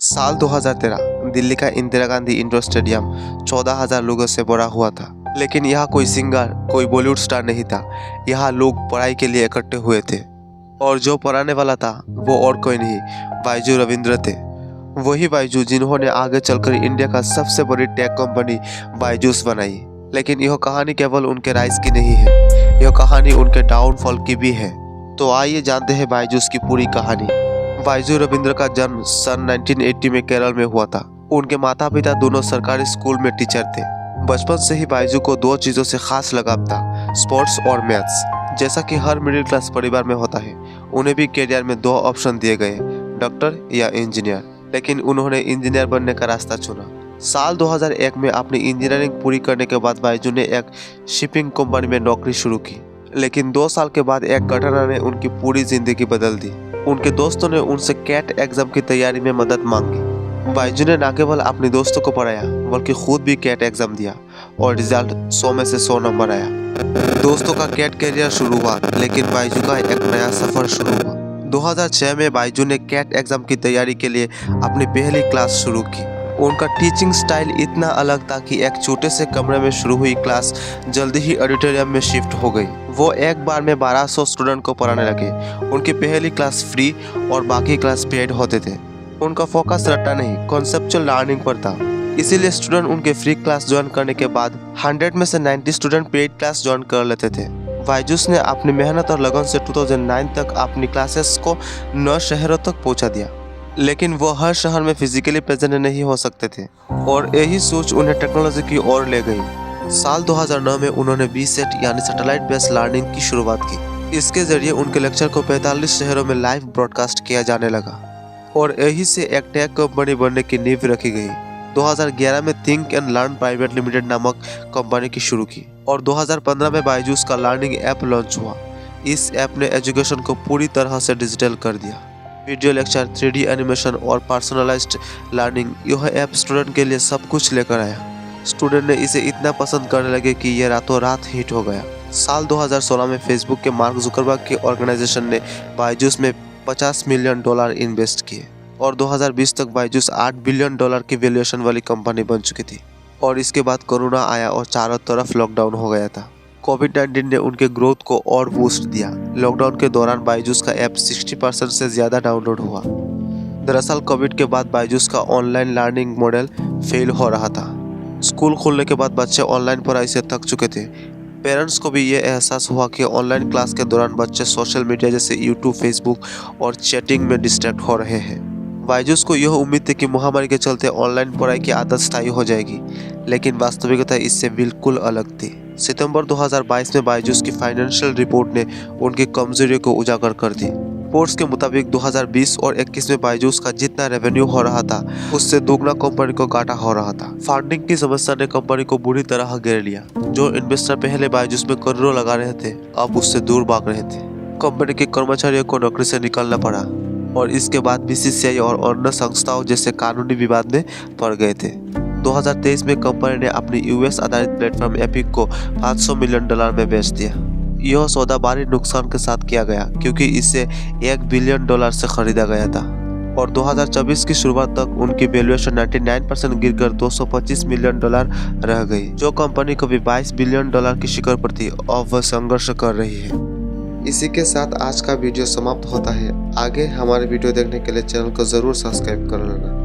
साल 2013 दिल्ली का Indira Gandhi indoor stadium 14,000 लोगों से भरा हुआ था। लेकिन यहाँ कोई सिंगर, कोई बॉलीवुड स्टार नहीं था। यहाँ लोग पढ़ाई के लिए इकट्ठे हुए थे और जो पढ़ाने वाला था वो और कोई नहीं, बायजू रविंद्र थे। वही बायजू जिन्होंने आगे चलकर इंडिया का सबसे बड़ी टेक कंपनी बायजूस बनाई। लेकिन यह कहानी केवल उनके राइज की नहीं है, यह कहानी उनके डाउनफॉल की भी है। तो आइए जानते हैं बायजूस की पूरी कहानी। बायजू रविंद्र का जन्म सन 1980 में केरल में हुआ था। उनके माता पिता दोनों सरकारी स्कूल में टीचर थे। बचपन से ही बायजू को दो चीजों से खास लगाव था, स्पोर्ट्स और मैथ्स। जैसा कि हर मिडिल क्लास परिवार में होता है, उन्हें भी करियर में दो ऑप्शन दिए गए, डॉक्टर या इंजीनियर। लेकिन उन्होंने इंजीनियर बनने का रास्ता चुना। साल 2001 में अपनी इंजीनियरिंग पूरी करने के बाद बायजू ने एक शिपिंग कंपनी में नौकरी शुरू की। लेकिन 2 साल के बाद एक घटना ने उनकी पूरी जिंदगी बदल दी। उनके दोस्तों ने उनसे कैट एग्जाम की तैयारी में मदद मांगी। बायजू ने न केवल अपने दोस्तों को पढ़ाया बल्कि खुद भी कैट एग्जाम दिया और रिजल्ट 100 में से 100 नंबर आया। दोस्तों का कैट करियर शुरू हुआ, लेकिन बायजू का एक नया सफर शुरू हुआ। 2006 में बायजू ने कैट एग्जाम की तैयारी के लिए अपनी पहली क्लास शुरू की। उनका टीचिंग स्टाइल इतना अलग था कि एक छोटे से कमरे में शुरू हुई क्लास जल्दी ही ऑडिटोरियम में शिफ्ट हो गई। वो एक बार में 1200 स्टूडेंट को पढ़ाने लगे। उनकी पहली क्लास फ्री और बाकी क्लास पेड होते थे। उनका फोकस रट्टा नहीं, कॉन्सेप्चुअल लर्निंग पर था। इसीलिए स्टूडेंट उनके फ्री क्लास ज्वाइन करने के बाद 100 में से 90 स्टूडेंट पेड क्लास ज्वाइन कर लेते थे। बायजूस ने अपनी मेहनत और लगन से 2009 तक अपनी क्लासेस को 9 शहरों तक पहुंचा दिया। लेकिन वो हर शहर में फिजिकली प्रेजेंट नहीं हो सकते थे और यही सोच उन्हें टेक्नोलॉजी की ओर ले गई। साल 2009 में उन्होंने VSET यानी सैटेलाइट बेस्ड लर्निंग की शुरुआत की। इसके जरिए उनके लेक्चर को 45 शहरों में लाइव ब्रॉडकास्ट किया जाने लगा और यही से एक टेक कंपनी बनने की नींव रखी गई। 2011 में think and learn private limited नामक कंपनी की शुरू की और 2015 में बायजूस का लर्निंग ऐप लॉन्च हुआ। इस ऐप ने एजुकेशन को पूरी तरह से डिजिटल कर दिया। वीडियो लेक्चर, 3D एनिमेशन और पर्सनलाइज्ड लर्निंग, यह ऐप स्टूडेंट के लिए सब कुछ लेकर आया। स्टूडेंट ने इसे इतना पसंद करने लगे कि यह रातों रात हिट हो गया। साल 2016 में फेसबुक के मार्क जुकरबर्ग के ऑर्गेनाइजेशन ने बायजूस में $50 मिलियन इन्वेस्ट किए और 2020 तक बायजूस $8 बिलियन की वैल्यूएशन वाली कंपनी बन चुकी थी। और इसके बाद कोरोना आया और चारों तरफ लॉकडाउन हो गया था। कोविड-19 ने उनके ग्रोथ को और बूस्ट दिया। लॉकडाउन के दौरान बायजूस का ऐप 60% से ज़्यादा डाउनलोड हुआ। दरअसल कोविड के बाद बायजूस का ऑनलाइन लर्निंग मॉडल फेल हो रहा था। स्कूल खुलने के बाद बच्चे ऑनलाइन पढ़ाई से थक चुके थे। पेरेंट्स को भी ये एहसास हुआ कि ऑनलाइन क्लास के दौरान बच्चे सोशल मीडिया जैसे यूट्यूब, फेसबुक और चैटिंग में डिस्ट्रैक्ट हो रहे हैं। बायजूस को यह उम्मीद थी कि महामारी के चलते ऑनलाइन पढ़ाई की आदत स्थायी हो जाएगी, लेकिन वास्तविकता इससे बिल्कुल अलग थी। सितंबर 2022 में बायजूस की फाइनेंशियल रिपोर्ट ने उनकी कमजोरियों को उजागर कर दी। रिपोर्ट्स के मुताबिक 2020 और 21 में बायजूस का जितना रेवेन्यू हो रहा था उससे दोगुना कंपनी को घाटा हो रहा था। फंडिंग की समस्या ने कंपनी को बुरी तरह घेर लिया। जो इन्वेस्टर पहले बायजूस में करोड़ों लगा रहे थे, अब उससे दूर भाग रहे थे। कंपनी के कर्मचारियों को नौकरी से निकलना पड़ा और इसके बाद BCCI और अन्य संस्थाओं जैसे कानूनी विवाद में पड़ गए थे। 2023 में कंपनी ने अपनी US आधारित प्लेटफॉर्म एपिक को $500 मिलियन में बेच दिया। यह सौदा भारी नुकसान के साथ किया गया क्योंकि इसे $1 बिलियन से खरीदा गया था और 2024 की शुरुआत तक उनकी वैल्यूएशन 99% गिरकर $225 मिलियन रह गई। जो कंपनी कभी $22 बिलियन की शिखर पर थी, अब वह संघर्ष कर रही है। इसी के साथ आज का वीडियो समाप्त होता है। आगे हमारे वीडियो देखने के लिए चैनल को जरूर सब्सक्राइब कर लेना।